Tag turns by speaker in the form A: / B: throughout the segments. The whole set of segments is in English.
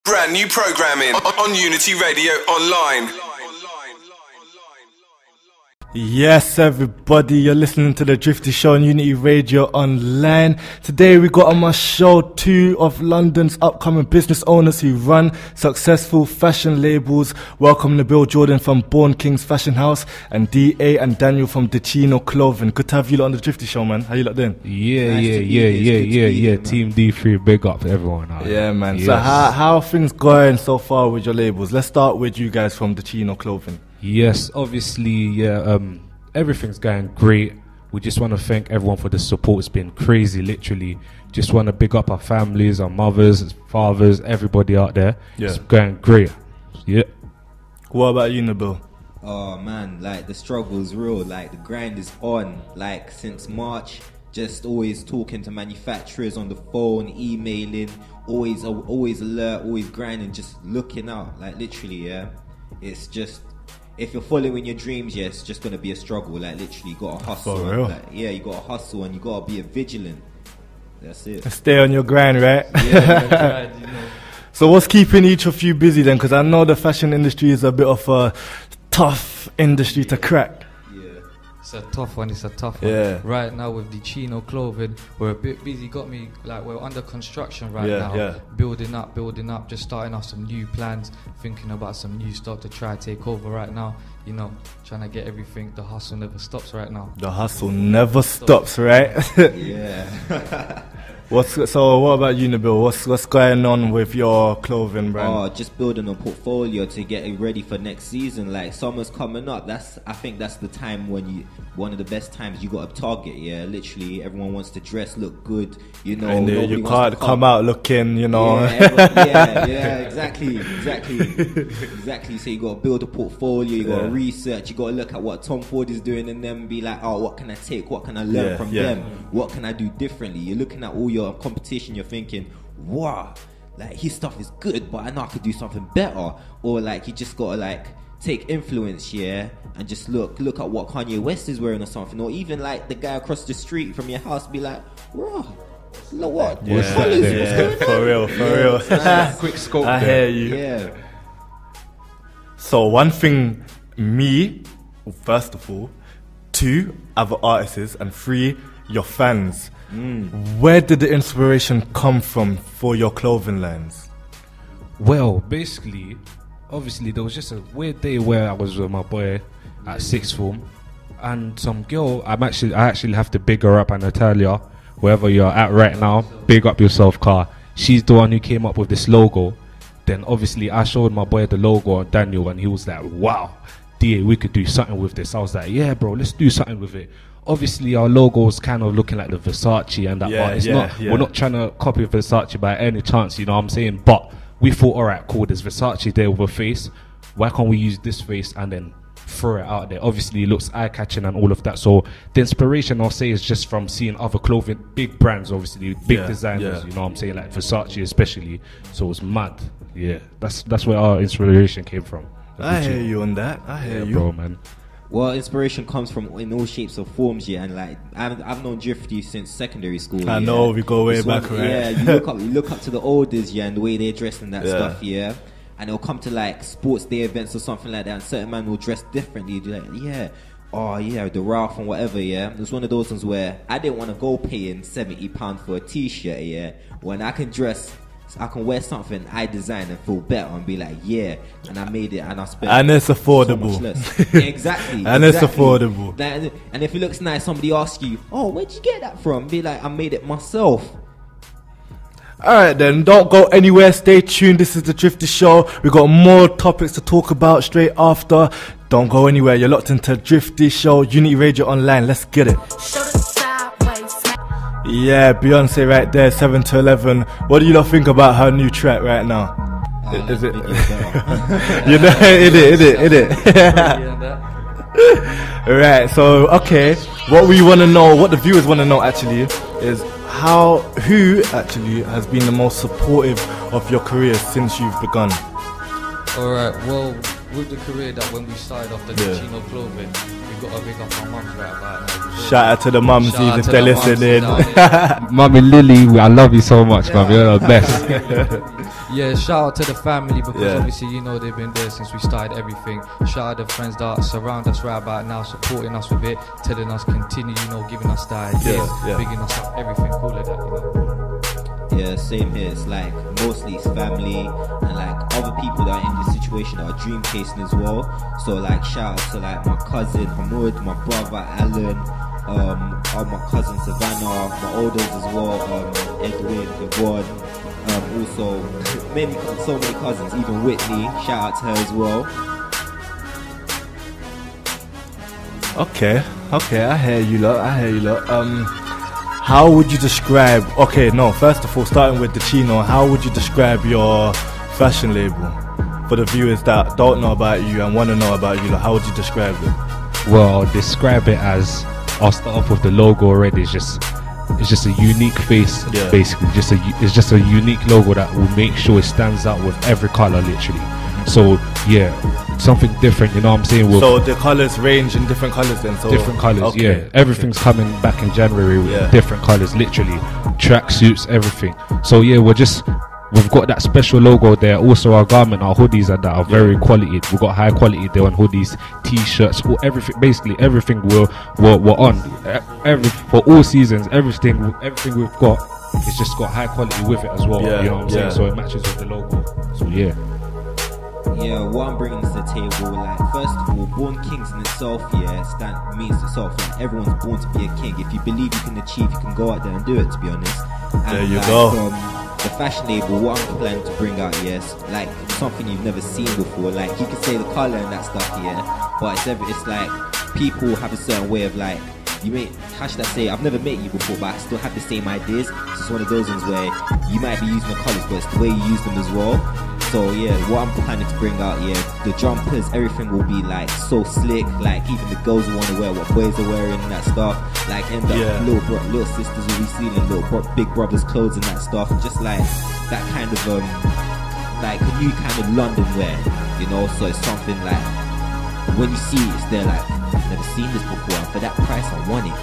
A: Brand new programming on Unity Radio Online.
B: Yes, everybody, you're listening to the Drifty Show on Unity Radio Online. Today we got on my show two of London's upcoming business owners who run successful fashion labels. Welcome Nabil Jordan from Born Kings Fashion House and Dieu and Daniel from Dichino Clothing. Good to have you lot on the Drifty Show, man. How you lot doing?
C: Yeah. Team D3, big up to everyone.
B: Yeah, man.
C: Yes.
B: So how are things going so far with your labels? Let's start with you guys from Dichino Clothing.
C: Yes, obviously, everything's going great. We just want to thank everyone for the support. It's been crazy, literally. Just want to big up our families, our mothers, fathers, everybody out there.
B: Yeah.
C: It's going great. Yeah.
B: What about you, Nabil?
D: Oh man, like the struggle is real, like the grind is on, like since March, just always talking to manufacturers on the phone, emailing, always alert, always grinding, just looking out, like literally, yeah. It's just, if you're following your dreams, yeah, it's just gonna be a struggle, like literally you gotta hustle.
B: For real?
D: Like, yeah, you gotta hustle and you gotta be vigilant. That's it.
B: Stay on your grind, right?
D: Yeah, you know.
B: So what's keeping each of you busy then? Because I know the fashion industry is a bit of a tough industry to crack.
E: It's a tough one.
B: Yeah.
E: Right now with Dichino Clothing, we're a bit busy. Got me like we're under construction right now.
B: Yeah.
E: Building up. Just starting off some new plans. Thinking about some new stuff to try take over right now. You know, trying to get everything. The hustle never stops right now.
B: The hustle never stops, right?
D: Yeah.
B: So what about you, Nabil? What's going on with your clothing brand?
D: Oh, just building a portfolio to get it ready for next season. Like summer's coming up. I think that's the time when one of the best times you got to target. Yeah, literally everyone wants to dress, look good. You know,
B: and
D: nobody
B: you
D: wants
B: can't
D: to
B: come out looking, you know.
D: Exactly. So you got to build a portfolio. You got to research. You got to look at what Tom Ford is doing, and then be like, oh, what can I take? What can I learn from them? What can I do differently? You're looking at all your competition, you're thinking, wow, like his stuff is good, but I know I could do something better. Or like you just gotta like take influence, yeah, and just look at what Kanye West is wearing or something. Or even like the guy across the street from your house, be like, wow, look what? What's going on?
B: For real.
C: Quick scope.
B: I hear you.
D: Yeah.
B: So one thing, first of all, two, other artists, and three, your fans. Where did the inspiration come from for your clothing lines?
C: Well, basically, obviously, there was just a weird day where I was with my boy at sixth form, and some girl, I actually have to big her up, and Natalia, wherever you're at right now, big up yourself, car. She's the one who came up with this logo. Then obviously I showed my boy the logo on Daniel, and he was like, wow, DA, we could do something with this. I was like, yeah, bro, let's do something with it. Obviously our logo is kind of looking like the Versace and that part. We're not trying to copy Versace by any chance, you know what I'm saying? But we thought, alright, cool, there's Versace there with a face. Why can't we use this face and then throw it out there? Obviously it looks eye-catching and all of that. So the inspiration, I'll say, is just from seeing other clothing, big brands, obviously, big designers, you know what I'm saying? Like Versace especially. So it's mad. Yeah, that's where our inspiration came from.
B: I hear you on that. I hear you.
C: Bro, man.
D: Well, inspiration comes from in all shapes or forms, yeah. And like I've known Drifty since secondary school.
B: I know, we go way back, right?
D: Yeah, you look up to the olders, yeah, and the way they dress and that stuff, yeah. And it'll come to like sports day events or something like that, and certain man will dress differently. You'll be like, yeah, oh yeah, the Ralph and whatever, yeah. It was one of those ones where I didn't want to go paying £70 for a t-shirt, yeah, when I can wear something I design and feel better and be like, yeah, and I made it and I spent,
B: and it's affordable.
D: So much less. Yeah, exactly.
B: And it's affordable.
D: And if it looks nice, somebody asks you, oh, where'd you get that from? Be like, I made it myself.
B: Alright then, don't go anywhere, stay tuned. This is the Drifty Show. We got more topics to talk about straight after. Don't go anywhere, you're locked into Drifty Show, Unity Radio Online. Let's get it. Yeah, Beyonce right there, 7 to 11. What do you lot think about her new track right now? Is it? You know, it. Right, so, okay. What the viewers want to know actually is who actually has been the most supportive of your career since you've begun?
E: Alright, well, with the career that when we started off the Dichino clothing, we got to big up our mums right about now.
B: Shout out to the mums if they're listening.
C: Mummy Lily, I love you so much, man. You're the best.
E: Yeah, shout out to the family because obviously, you know, they've been there since we started everything. Shout out to the friends that surround us right about now, supporting us with it, telling us continue, you know, giving us the ideas, bigging us up, everything, all of that, you know.
D: Yeah, same here. It's like mostly it's family and like other people that are in this situation that are dream chasing as well. So like shout out to like my cousin Hamoud, my brother Alan, all my cousin Savannah, my olders as well, Edwin, Devon, also so many cousins, even Whitney. Shout out to her as well.
B: Okay, I hear you lot. How would you describe, first of all, starting with Dichino, how would you describe your fashion label? For the viewers that don't know about you and want to know about you, like, how would you describe it?
C: Well, I'll describe it as, I'll start off with the logo already. It's just a unique face, basically. It's just a unique logo that will make sure it stands out with every color, literally. So yeah, something different, you know what I'm saying?
B: So the colors range in different colors then? So
C: different colors, everything's coming back in January with different colors, literally. Tracksuits, everything. So yeah, we've got that special logo there. Also our garment, our hoodies and that are very quality. We've got high quality there on hoodies, t-shirts, everything, basically everything we're on. For all seasons, everything we've got, it's just got high quality with it as well. You know what I'm saying? So it matches with the logo. So yeah.
D: Yeah, what I'm bringing to the table, like, first of all, Born Kings in itself, means itself, like, everyone's born to be a king. If you believe you can achieve, you can go out there and do it, to be honest. And
B: there you go.
D: The fashion label, what I'm planning to bring out, like, something you've never seen before. Like, you can say the colour and that stuff, but it's like, people have a certain way of, like, how should I say, I've never met you before, but I still have the same ideas. So it's one of those ones where you might be using the colours, but it's the way you use them as well. So yeah, what I'm planning to bring out, the jumpers, everything will be like so slick. Like even the girls will want to wear what boys are wearing and that stuff. Like end up little sisters will be stealing little big brothers' clothes and that stuff. Just like that kind of like a new kind of London wear, you know. So it's something like when you see it, it's there like I've never seen this before. And for that price, I want it.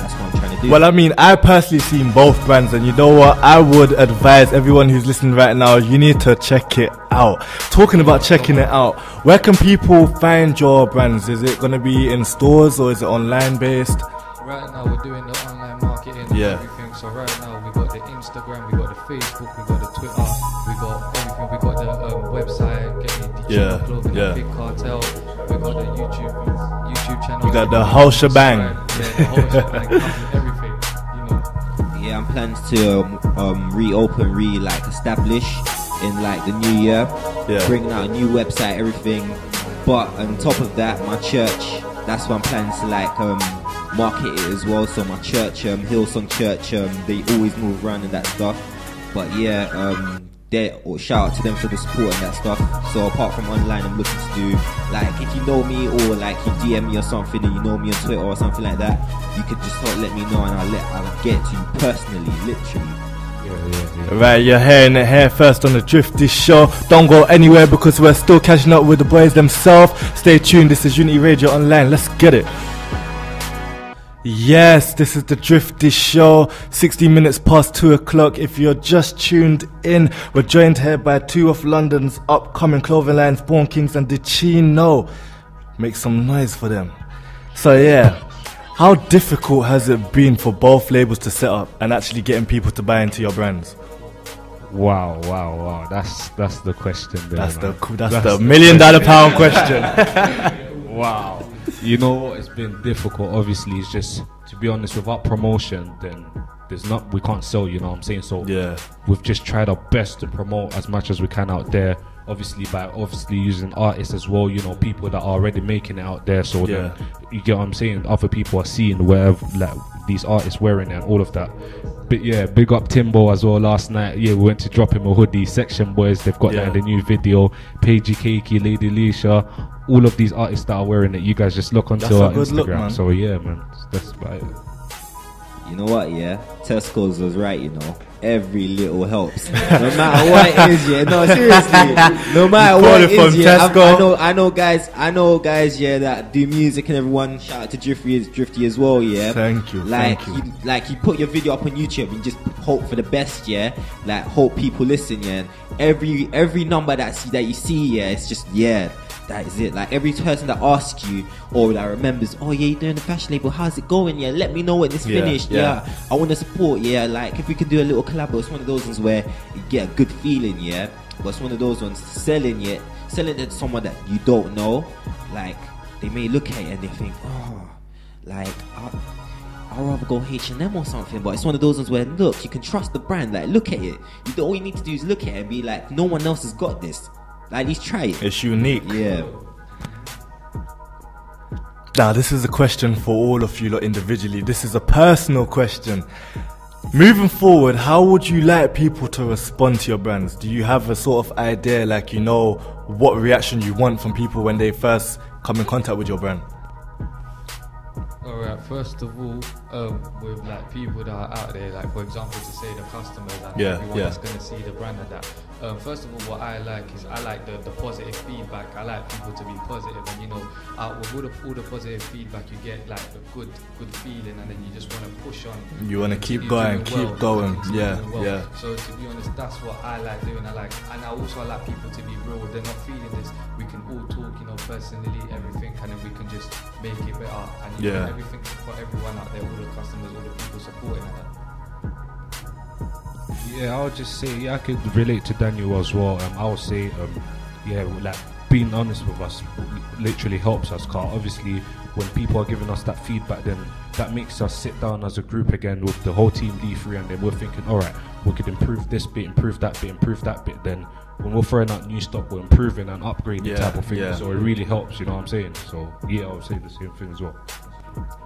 D: That's what I'm trying to do.
B: Well, I mean, I personally seen both brands, and you know what? I would advise everyone who's listening right now, you need to check it out. Talking about checking it out, where can people find your brands? Is it going to be in stores or is it online based?
E: Right now, we're doing the online marketing and everything. So right now, we got the Instagram, we got the Facebook, we got the Twitter, we got everything. We got the website, getting Dichino clothing, the Big Cartel. We got the YouTube channel.
B: You got the whole shebang.
E: The whole shebang, everything, you know.
D: Yeah, I'm planning to establish in like the new year. Bringing out a new website, everything. But on top of that, my church, that's what I'm planning to like market it as well. So my church, Hillsong Church, they always move around and that stuff. But yeah, shout out to them for the support and that stuff. So apart from online, I'm looking to do like if you know me or like you DM me or something and you know me on Twitter or something like that, you could just let me know and I'll get to you personally, literally.
B: Right, you're hearing it here first on the Drifty Show. Don't go anywhere because we're still catching up with the boys themselves. Stay tuned. This is Unity Radio Online. Let's get it. Yes, this is the Drifty Show, 16 minutes past 2 o'clock. If you're just tuned in, we're joined here by two of London's upcoming clothing lines, Born Kings and Dichino. Make some noise for them. So yeah, how difficult has it been for both labels to set up and actually getting people to buy into your brands?
C: Wow. That's the question there.
B: That's the $1 million question.
C: Wow. You know what, it's been difficult. Obviously, it's just, to be honest, without promotion, then we can't sell, you know what I'm saying? So we've just tried our best to promote as much as we can out there. Obviously by using artists as well, you know, people that are already making it out there. So then, you get what I'm saying? Other people are seeing wherever like these artists wearing it and all of that. But yeah, big up Timbo as well last night. Yeah, we went to drop him a hoodie. Section Boys, they've got that in the new video. Paigey Cakey, Lady Leisha, all of these artists that are wearing it. You guys just look onto our Instagram.
B: Look,
C: so yeah, man, that's about it.
D: You know what, yeah? Tesco's was right, you know. Every little helps. No matter what it is, yeah. No, seriously. No matter what it is, yeah. I know guys, yeah, that do music and everyone. Shout out to Drifty as well, yeah.
B: Thank you.
D: You put your video up on YouTube and just hope for the best, yeah. Like hope people listen, yeah. And every number that you see, yeah, it's just, yeah. That is it. Like every person that asks you or that remembers, oh yeah, you're doing the fashion label, how's it going? Yeah, let me know when it's finished. Yeah, I want to support. Yeah, like if we could do a little collab, it's one of those ones where you get a good feeling. Yeah, but it's one of those ones selling it to someone that you don't know. Like they may look at it and they think, oh, like I'd rather go H&M or something. But it's one of those ones where look, you can trust the brand. Like look at it. All you need to do is look at it and be like, no one else has got this. At least try it.
B: It's unique.
D: Yeah.
B: Now, this is a question for all of you lot individually. This is a personal question. Moving forward, how would you like people to respond to your brands? Do you have a sort of idea, like you know, what reaction you want from people when they first come in contact with your brand?
E: Alright, first of all, with like people that are out there, like for example, to say the customers and everyone that's going to see the brand and that. First of all, what I like is I like the positive feedback. I like people to be positive, and you know, with all the positive feedback, you get like a good feeling, and then you just want to push on.
B: You want to keep going, keep going. Yeah.
E: So to be honest, that's what I like doing. I also like people to be real. They're not feeling this. We can all talk, you know, personally, everything, and then we can just make it better. And you know, everything for everyone out there, all the customers, all the people supporting that.
C: Yeah, I would just say, I could relate to Daniel as well. I would say, like being honest with us literally helps us. Cause obviously, when people are giving us that feedback, then that makes us sit down as a group again with the whole team D3, and then we're thinking, all right, we could improve this bit, improve that bit. Then when we're throwing out new stock, we're improving and upgrading type of thing. Yeah. So it really helps, you know what I'm saying? So yeah, I would say the same thing as well.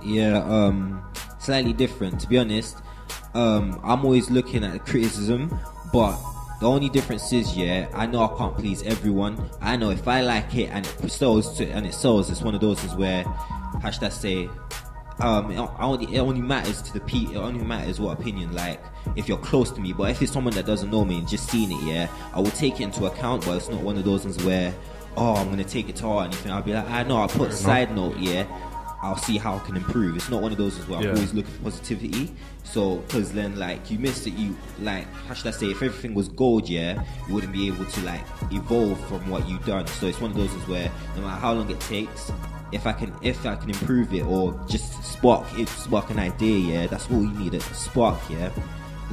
D: Yeah, slightly different. To be honest, I'm always looking at the criticism, but the only difference is, I know I can't please everyone. I know if I like it and it sells, it's one of those is where, how should I say, it only matters to the people. It only matters what opinion, like if you're close to me. But if it's someone that doesn't know me and just seen it, I will take it into account. But it's not one of those ones where, I'm gonna take it to heart or anything. I'll be like, I know, I'll put a side note, I'll see how I can improve. It's not one of those as well. I'm always looking for positivity. So, because then, like, you missed it, how should I say, if everything was gold, you wouldn't be able to, like, evolve from what you've done. So it's one of those is where, no matter how long it takes, if I can improve it or just spark an idea, that's all you need, a spark,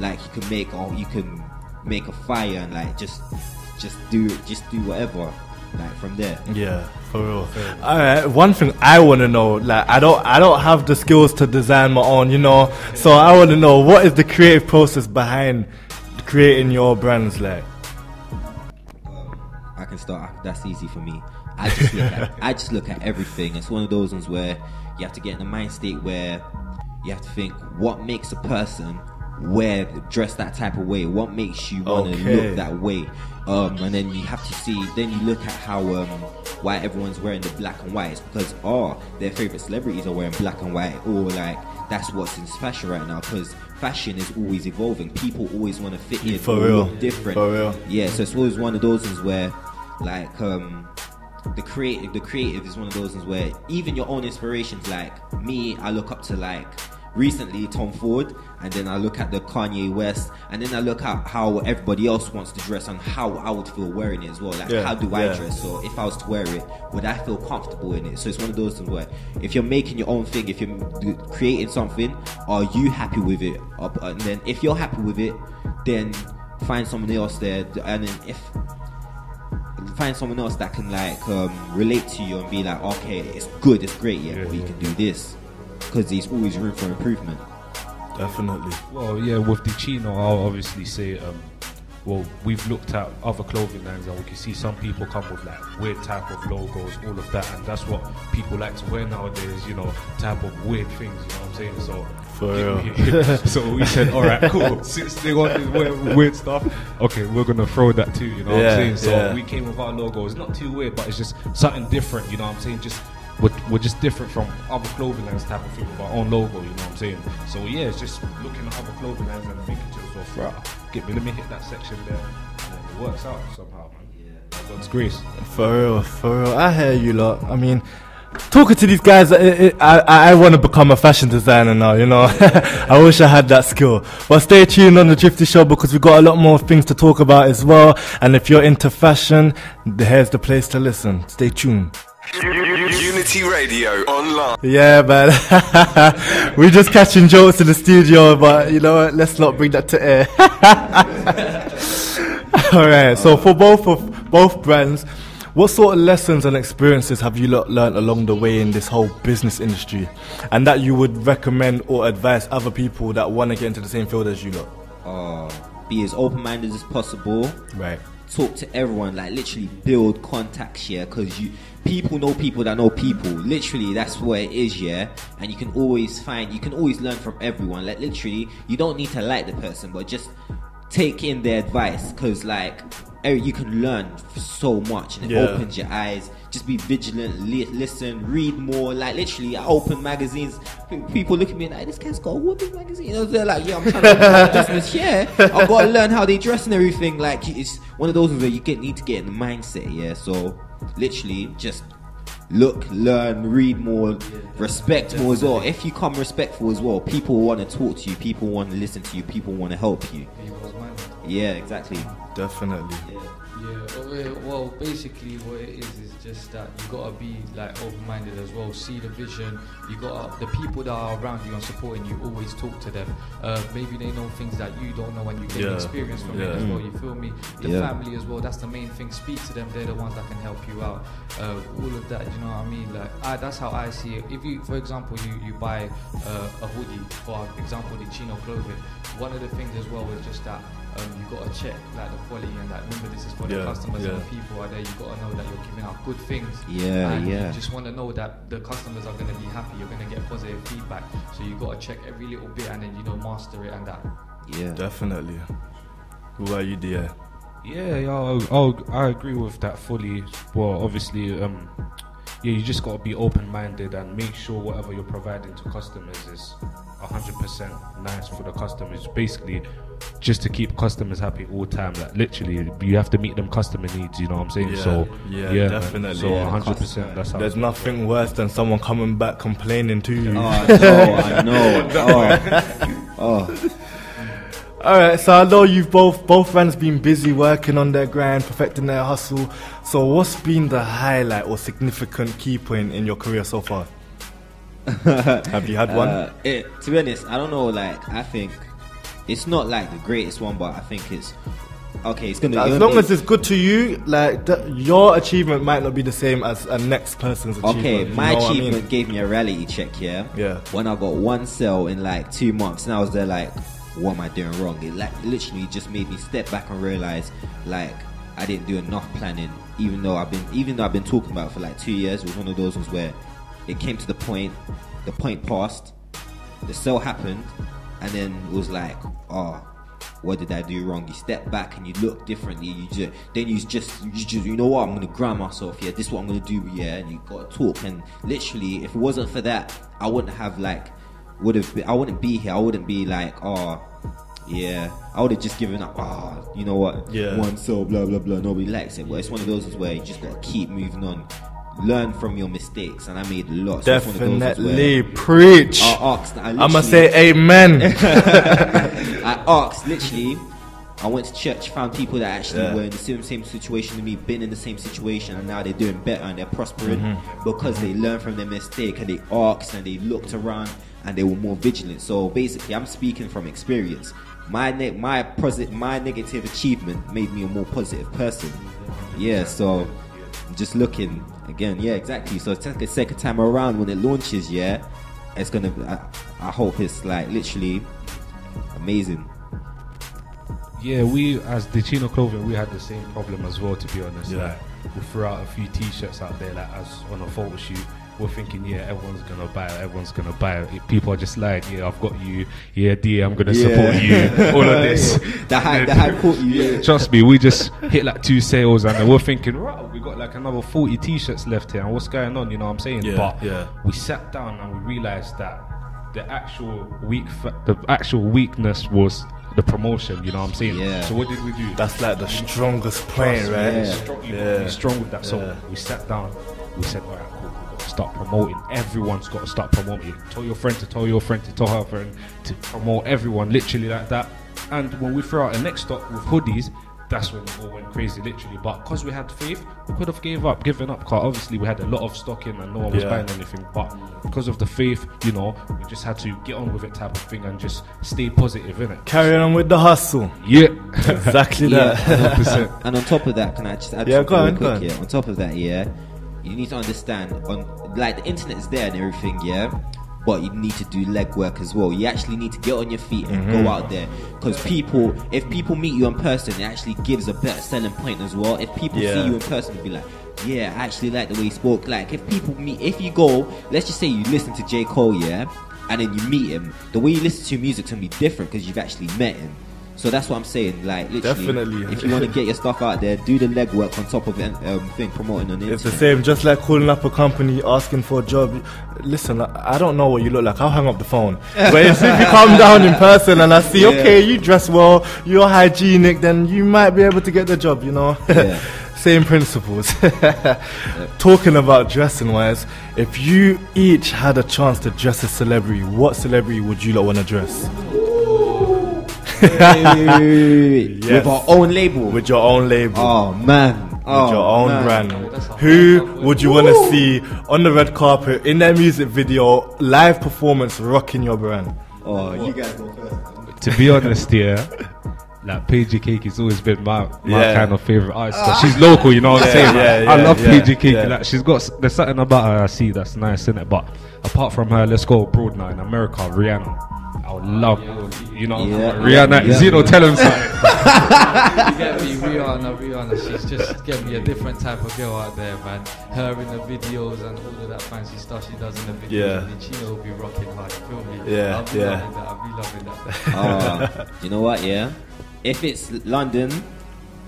D: Like, you can make a fire and, like, just do whatever. Like from there.
B: Yeah, for real. Alright, one thing I want to know, like I don't have the skills to design my own, you know. So I want to know, what is the creative process behind creating your brands like?
D: I can start. That's easy for me. I just look at everything. It's one of those ones where you have to get in a mind state where you have to think, what makes a person dress that type of way? What makes you want to look that way? And then you have to see. Then you look at how why everyone's wearing the black and white. It's because their favorite celebrities are wearing black and white, or like that's what's in fashion right now. Because fashion is always evolving. People always want to fit in,
B: for real,
D: look different.
B: For real.
D: Yeah, so it's always one of those ones where, like, the creative is one of those ones where even your own inspirations. Like me, I look up to like. Recently Tom Ford, and then I look at the Kanye West, and then I look at how everybody else wants to dress and how I would feel wearing it as well. Like how do I dress? So if I was to wear it, would I feel comfortable in it? So it's one of those things where if you're making your own thing, if you're creating something, are you happy with it? And then if you're happy with it, then find someone else there, and then find someone else that can like relate to you and be like, okay, it's good, it's great, but you can do this. Because there's always room for improvement.
B: Definitely.
C: Well, yeah, with Dichino, I'll obviously say, we've looked at other clothing lines and we can see some people come with like weird type of logos, all of that, and that's what people like to wear nowadays, you know, type of weird things, you know what I'm saying? So,
B: for real.
C: So we said, alright, cool, since they want to wear weird stuff, okay, we're going to throw that too, you know what I'm saying? So we came with our logo. It's not too weird, but it's just something different, you know what I'm saying? Just we're just different from other clothing lines type of thing with our own logo, you know what I'm saying? So yeah, it's just looking at other clothing lines and thinking to yourself, right, let me hit that section there, and then it works out somehow, man. Yeah. God's grace.
B: For real. I hear you lot. I mean, talking to these guys, I want to become a fashion designer now, you know. I wish I had that skill. But stay tuned on the Drifty Show because we've got a lot more things to talk about as well. And if you're into fashion, here's the place to listen. Stay tuned.
A: Unity Radio Online.
B: Yeah, man. We're just catching jokes in the studio, but you know what? Let's not bring that to air. Alright, so for both brands, what sort of lessons and experiences have you learned along the way in this whole business industry, and that you would recommend or advise other people that want to get into the same field as you lot?
D: Be as open-minded as possible.
B: Right.
D: Talk to everyone, like literally build contacts, yeah, because people know people that know people. Literally, that's what it is, yeah. And you can always learn from everyone. Like literally, you don't need to like the person, but just take in their advice, because like you can learn so much, and it opens your eyes. Just be vigilant, listen, read more. Like literally, I open magazines. People look at me like, this guy's got a women's magazine. You know, they're like, yeah, I'm trying to learn business. Yeah, I've got to learn how they dress and everything. Like it's one of those where you need to get in the mindset. Yeah, so literally just look, learn, read more, respect more as well. If you come respectful as well, people want to talk to you, people want to listen to you, people want to help you. Yeah, exactly.
B: Definitely.
E: Yeah, well, basically what it is just that you gotta be like open-minded as well. See the vision. You got the people that are around you and supporting you. Always talk to them. Maybe they know things that you don't know, and you get experience from it as well. You feel me? The family as well. That's the main thing. Speak to them. They're the ones that can help you out. All of that. You know what I mean? Like that's how I see it. If you, for example, you buy a hoodie, for example, Dichino clothing. One of the things as well is just that. You got to check like the quality and that. Remember, this is for the customers and the people out there. You got to know that you're giving out good things. You just want to know that the customers are going to be happy. You're going to get positive feedback. So you got to check every little bit and then master it and that.
B: Yeah, definitely. What about you, dear?
C: Yeah, I agree with that fully. Well, obviously, you just got to be open-minded and make sure whatever you're providing to customers is 100% nice for the customers. Basically, just to keep customers happy all the time. Like literally, you have to meet them customer needs. You know what I'm saying?
B: Yeah, definitely.
C: So 100%. That's how.
B: There's nothing worse than someone coming back complaining to you.
D: I know.
B: Alright, so I know you've both brands been busy working on their grind, perfecting their hustle. So what's been the highlight or significant key point in your career so far? Have you had one?
D: To be honest, I don't know. Like, I think it's not like the greatest one, but I think it's okay. It's gonna.
B: As long as it's good to you, like your achievement might not be the same as a next person's achievement.
D: Okay, my achievement gave me a reality check. Yeah. When I got one sale in like 2 months, and I was there like, what am I doing wrong? It like literally just made me step back and realize like I didn't do enough planning. Even though I've been talking about it for like 2 years, it was one of those ones where it came to the point passed, the sale happened, and then it was like, what did I do wrong? You step back and you look differently. You just you know what, I'm gonna grind myself. Yeah, this is what I'm gonna do. Yeah, and you gotta talk. And literally, if it wasn't for that, I wouldn't have like. I wouldn't be here. I wouldn't be like, I would have just given up. You know what? Yeah. One soul, blah blah blah. Nobody likes it. But it's one of those where you just gotta keep moving on, learn from your mistakes, and I made a lot. So
B: definitely preach. I'ma say amen.
D: I asked literally. I went to church, found people that actually were in the same situation to me, been in the same situation, and now they're doing better and they're prospering because they learned from their mistake and they asked and they looked around and they were more vigilant. So basically, I'm speaking from experience. My negative achievement made me a more positive person. Yeah, so I'm just looking again. Yeah, exactly. So it's like the second time around when it launches. Yeah, it's gonna. I hope it's like literally amazing.
C: Yeah, we as Dichino Clothing, we had the same problem as well, to be honest.
B: Yeah.
C: Like, we threw out a few t-shirts out there like as on a photo shoot, we're thinking, yeah, everyone's gonna buy it. People are just like, yeah, I've got you, yeah, D, I'm gonna support you, all of this.
D: The hype caught you. Yeah.
C: Trust me, we just hit like 2 sales, and then we're thinking, right, we got like another 40 t-shirts left here, and what's going on? You know what I'm saying? But we sat down and we realized that the actual weakness was the promotion, you know what I'm saying?
D: Yeah.
C: So what did we do?
B: That's like the strongest point, right?
C: Be strong with that. So we sat down, we said, all right, cool, we've got to start promoting. Everyone's got to start promoting. Tell your friend to tell your friend to tell her friend to promote everyone, literally like that. And when we threw out the next stock with hoodies, that's when it all went crazy, literally. But because we had faith, we could have given up. Because obviously we had a lot of stock in and no one was buying anything. But because of the faith, you know, we just had to get on with it type of thing and just stay positive, innit?
B: Carry on with the hustle.
C: Yeah.
B: Exactly that.
C: 100%.
D: And on top of that, can I just add
B: go on,
D: quick here? On top of that, you need to understand, like the internet is there and everything, but you need to do legwork as well. You actually need to get on your feet and go out there, because if people meet you in person, it actually gives a better selling point as well. If people see you in person, they'll be like, yeah, I actually like the way he spoke. Like if you go, let's just say you listen to J. Cole, and then you meet him, the way you listen to music's gonna be different because you've actually met him. So that's what I'm saying. Like, literally,
B: definitely.
D: If you want to get your stuff out there, do the legwork on top of promoting on the internet.
B: It's the same, just like calling up a company, asking for a job. Listen, I don't know what you look like. I'll hang up the phone. But if you come down in person and I see, okay, you dress well, you're hygienic, then you might be able to get the job, you know?
D: Yeah.
B: Same principles. Talking about dressing wise, if you each had a chance to dress a celebrity, what celebrity would you lot want to dress?
D: Yes. With our own label.
B: With your own label.
D: Oh man.
B: With your own brand. Who would you want to see on the red carpet in their music video, live performance, rocking your brand?
D: Oh, you guys go first.
C: To be honest, like Paige Cake has always been my kind of favorite artist. She's local, you know what I'm saying? I love Paige Cake. Like, there's something about her I see that's nice, innit? But apart from her, let's go abroad now in America, Rihanna. I would love, Rihanna. Zeno, tell him something.
E: You get me, Rihanna. She's just get me a different type of girl out there, man. Her in the videos and all of that fancy stuff she does in the videos. And Dichino will be rocking hard. You feel me? I'll be loving that.
D: You know what? Yeah. If it's London,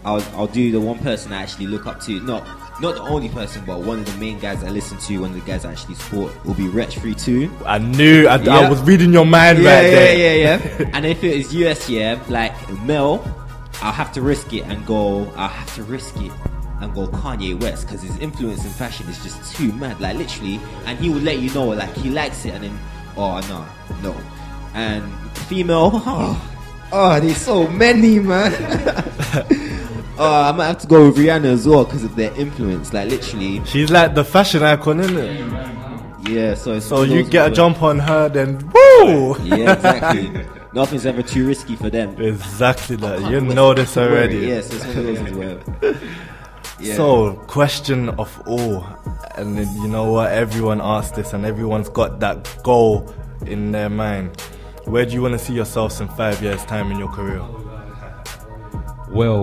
D: I'll do the one person I actually look up to. Not the only person, but one of the main guys I listen to, one of the guys I actually support, will be Wretch 32.
B: I knew, I was reading your mind right there.
D: Yeah. And if it is US, like Mel, I'll have to risk it and go Kanye West, because his influence in fashion is just too mad, like literally, and he will let you know, like he likes it, and then, no. And female, there's so many, man. I might have to go with Rihanna as well because of their influence. Like literally,
B: she's like the fashion icon, isn't it?
D: Yeah. So
B: you get a jump on her, then woo!
D: Yeah, exactly. Nothing's ever too risky for them.
B: Exactly that. You know this already.
D: Yes, it's one of those as well. Yeah.
B: So, question of all, and then, you know what? Everyone asks this, and everyone's got that goal in their mind. Where do you want to see yourselves in 5 years' time in your career?
C: Well,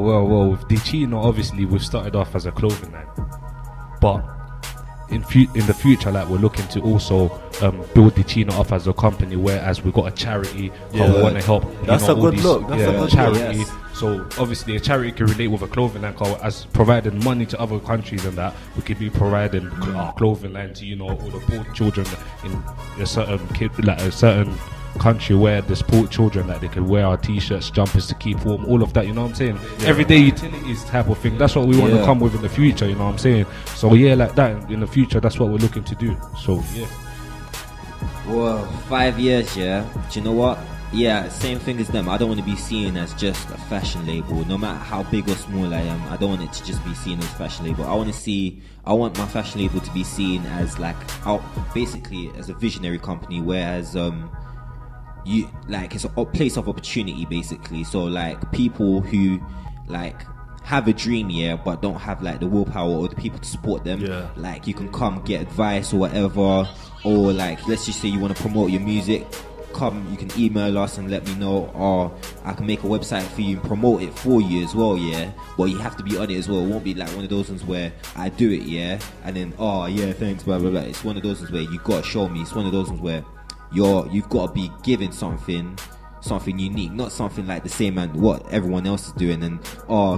C: with Dichino, obviously we've started off as a clothing line, but in the future, like, we're looking to also build Dichino up as a company, whereas we've got a charity we want to help.
B: That's a good look. That's a good
C: charity.
B: Yes.
C: So obviously a charity can relate with a clothing line, as providing money to other countries and that, we could be providing our clothing line to, all the poor children in a certain country where there's poor children, that they can wear our t-shirts, jumpers to keep warm, all of that, you know what I'm saying? Everyday utilities type of thing. That's what we want to come with in the future, you know what I'm saying? So like that in the future, that's what we're looking to do. So
D: Well, 5 years, Do you know what? Same thing as them. I don't want to be seen as just a fashion label. No matter how big or small I am, I don't want it to just be seen as a fashion label. I want my fashion label to be seen as basically as a visionary company, whereas it's a place of opportunity, basically. So like people who have a dream, but don't have the willpower or the people to support them. Like you can come get advice or whatever, or let's just say you want to promote your music. come, you can email us and let me know, or I can make a website for you and promote it for you as well, yeah. But you have to be on it as well. It won't be like one of those ones where I do it, yeah, and then, oh yeah, thanks, blah blah blah. It's one of those ones where you gotta show me. It's one of those ones where you've got to be given something unique, not something like the same and what everyone else is doing and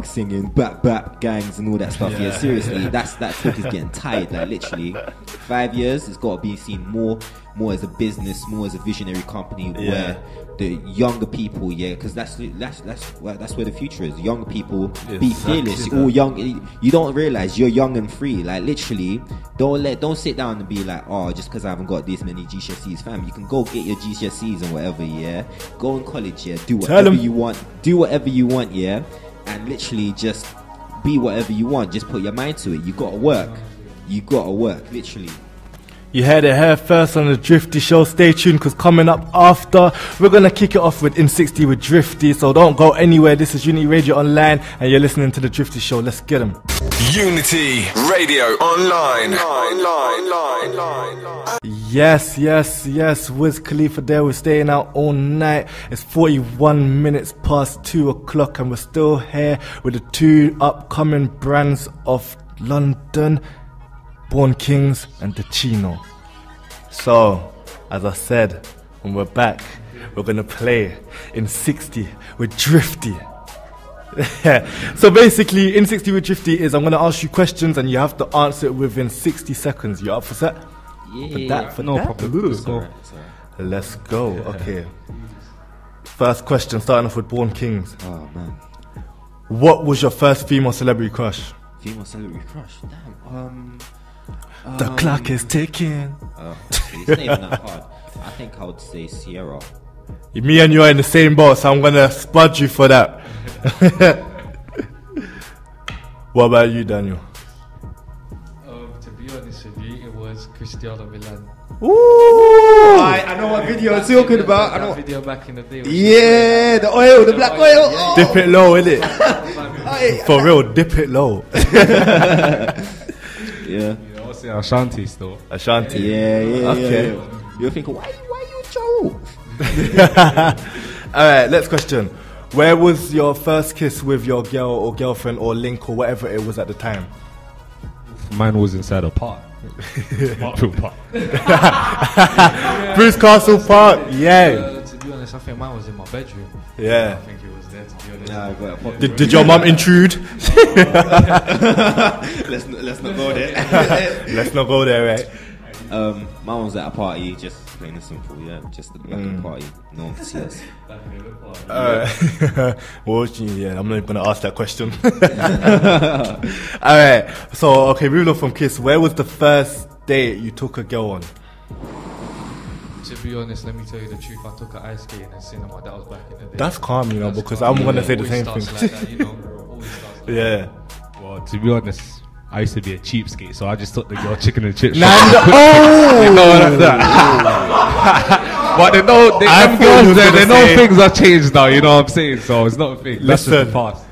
D: singing bap gangs and all that stuff. Yeah, seriously, that talk is getting tired. Like literally, 5 years, it's got to be seen more as a business, more as a visionary company where the younger people, because that's where the future is. Younger people, be fearless. You're all young. You don't realize you're young and free. Like literally, don't sit down and be like, just because I haven't got this many GCSEs, fam. You can go get your GCSEs and whatever. Go in college. Do whatever you want. Do whatever you want. And literally just be whatever you want. Just put your mind to it. You gotta work. Literally.
B: You heard it here first on the Drifty Show. Stay tuned, because coming up after, we're going to kick it off with In 60 with Drifty. So don't go anywhere. This is Unity Radio Online, and you're listening to the Drifty Show. Let's get them.
A: Unity Radio Online.
B: Yes. Wiz Khalifa there. We're staying out all night. It's 41 minutes past 2 o'clock, and we're still here with the two upcoming brands of London, Born Kings and Dichino. So, as I said, when we're back, we're going to play In 60 with Drifty. So basically, In 60 with Drifty is I'm going to ask you questions and you have to answer it within 60 seconds. You up for that?
D: Yeah.
B: For that?
C: Problem.
B: Let's go. Okay. First question, starting off with Born Kings.
D: Oh, man.
B: What was your first female celebrity crush?
D: Female celebrity crush? Damn.
B: The clock is ticking.
D: It's not even that hard. I think I would say Sierra.
B: Me and you are in the same boat, so I'm gonna spud you for that. What about you, Daniel?
E: To be honest with you, it was Cristiano Milan.
B: Ooh!
D: I know what video it's talking about. I know
E: that video back in the day.
D: The oil, the black oil.
B: Yeah. Dip it low, innit? For real, dip it low.
C: Yeah. Say Ashanti still.
B: Ashanti.
D: Yeah.
B: Okay.
D: You're thinking, why you Joe?
B: Alright, next question. Where was your first kiss with your girl or girlfriend or link or whatever it was at the time?
C: Mine was inside a park. Markfield Park.
B: Bruce Castle Park. Yeah.
E: To be honest, I think mine was in my bedroom.
B: Yeah.
E: I think it was there, to be honest.
D: Nah,
B: Did your mum intrude?
D: Let's not go there.
B: Let's not go there, right?
D: Mine was at a party, just plain and simple, just at the back of the party. No one could see us.
B: I'm not even gonna ask that question. Alright, so moving on from kiss, where was the first date you took a girl on?
E: To be honest, let me tell you the truth, I took an ice skating in cinema. That was back in the day.
B: That's calm, because I'm gonna say the same thing.
E: Like that, always starts like
B: yeah.
C: Well, to be honest, I used to be a cheapskate, so I just took the girl chicken and chips. But they know things have changed now, you know what I'm saying? So it's not a thing. That's just the past.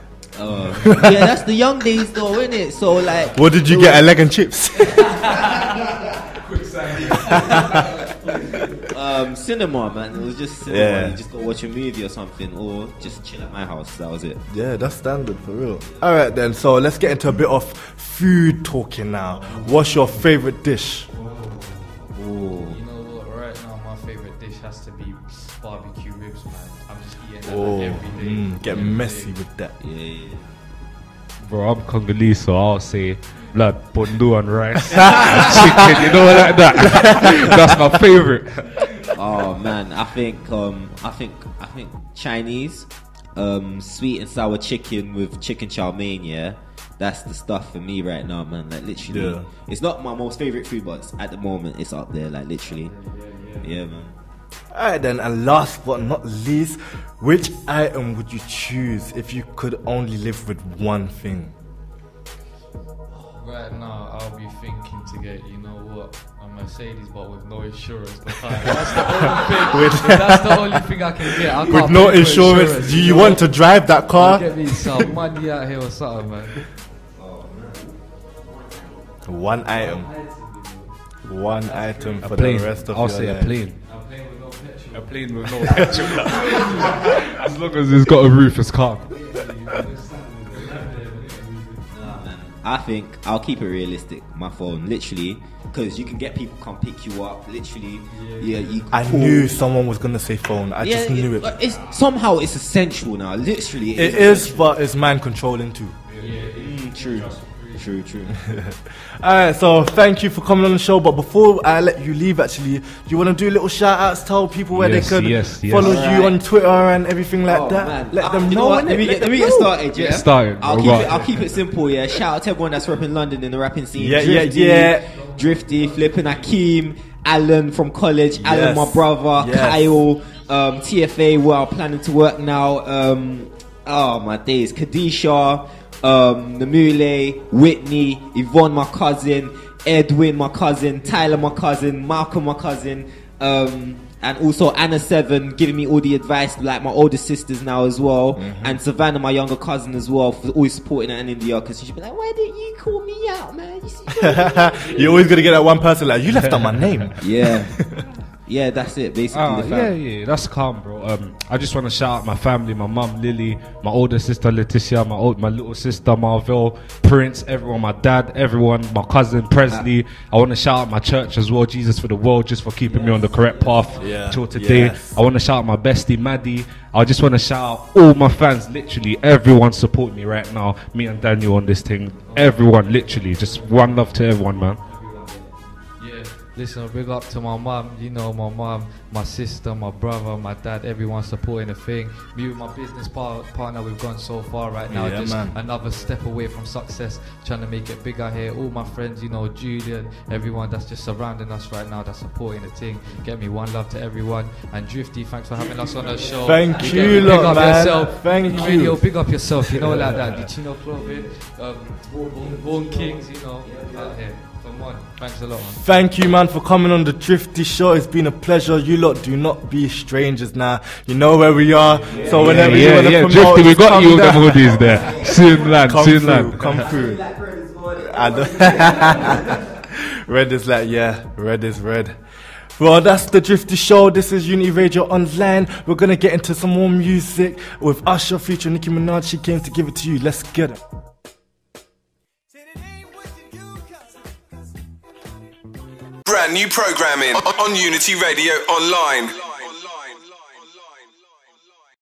D: That's the young days though, isn't it? So like,
B: what did you get? A leg and chips?
D: Cinema, man. It was just cinema.
B: Yeah.
D: You just go watch a movie or something, or just chill at my house. That was it.
B: Yeah, that's standard for real. Alright then, so let's get into a bit of food talking now. What's your favorite dish?
E: You know what? Right now, my favorite dish has to be barbecue ribs, man. I'm just eating that every day.
B: Get messy with that.
D: Yeah.
C: Bro, I'm Congolese, so I'll say blood, pondu and rice and chicken, you know, like that. That's my favorite.
D: Oh man, I think Chinese, sweet and sour chicken with chicken chow mein, that's the stuff for me right now, man. Like literally, it's not my most favorite food, but at the moment it's up there, like literally. Yeah, man.
B: Alright then, and last but not least, which item would you choose if you could only live with one thing?
E: Right now, I'll be thinking to get, you know what, a Mercedes, but with no insurance. That's the only thing. That's the only thing I can get. I can't
B: with no insurance, do you want to drive that car?
E: Get me some money out here or something, man.
B: One item for
C: plane.
B: the rest of
C: I'll
B: your
C: say
B: life.
C: a plane.
E: I'm playing with no petrol.
C: A plane with no petrol. As long as it's got a roof, it's calm.
D: I think I'll keep it realistic. My phone, literally, because you can get people come pick you up. Literally,
B: I knew someone was gonna say phone. I just knew it.
D: It's somehow it's essential now. Literally,
B: it is, but it's man controlling too.
D: True.
B: Alright, so thank you for coming on the show. But before I let you leave, actually, do you want to do little shout outs? Tell people where they could follow you on Twitter and everything like that.
D: Man.
B: Let them know.
D: Let me get started. Yeah,
C: Get started.
D: I'll keep it simple. Yeah, shout out to everyone that's rapping London in the rapping scene. Drifty, Flippin', Akeem, Alan from college, Alan my brother, Kyle, TFA where I'm planning to work now. Oh my days, Kadisha. Namule, Whitney, Yvonne, my cousin, Edwin, my cousin, Tyler, my cousin, Malcolm, my cousin, and also Anna 7 giving me all the advice, like my older sisters now as well, and Savannah, my younger cousin as well, for always supporting her in India, because she'd be like, why didn't you call me out, man?
B: You're always gonna get that one person like, you left out my name.
D: Yeah, that's it, basically.
C: That's calm, bro. I just want to shout out my family, my mum Lily, my older sister Leticia, my little sister Marvel, Prince, everyone, my dad, everyone, my cousin Presley. I want to shout out my church as well, Jesus for the World, just for keeping me on the correct path till today. I want to shout out my bestie Maddie. I just want to shout out all my fans, literally everyone supporting me right now, me and Daniel on this thing, everyone, literally, just one love to everyone, man.
E: Listen, big up to my mum, you know, my mum, my sister, my brother, my dad, everyone supporting the thing. Me with my business partner, we've gone so far right now. Just another step away from success, trying to make it bigger here. All my friends, you know, Julian, everyone that's just surrounding us right now, that's supporting the thing. Get me one love to everyone. And Drifty, thanks for having us on the show.
B: Thank you, lot, man. Thank you.
E: Radio, big up yourself, you know, like that. Dichino clothing, Born Kings, you know, out here. Thanks a lot, man.
B: Thank you, man, for coming on the Drifty Show. It's been a pleasure. You lot do not be strangers now. You know where we are. So whenever you want to promote,
C: Drifty, we got you the hoodies there. Soon land.
B: Come through. Red is like, red is red. Well, that's the Drifty Show. This is Unity Radio Online. We're going to get into some more music with Usher featuring Nicki Minaj. She came to give it to you. Let's get it.
A: Brand new programming on Unity Radio Online.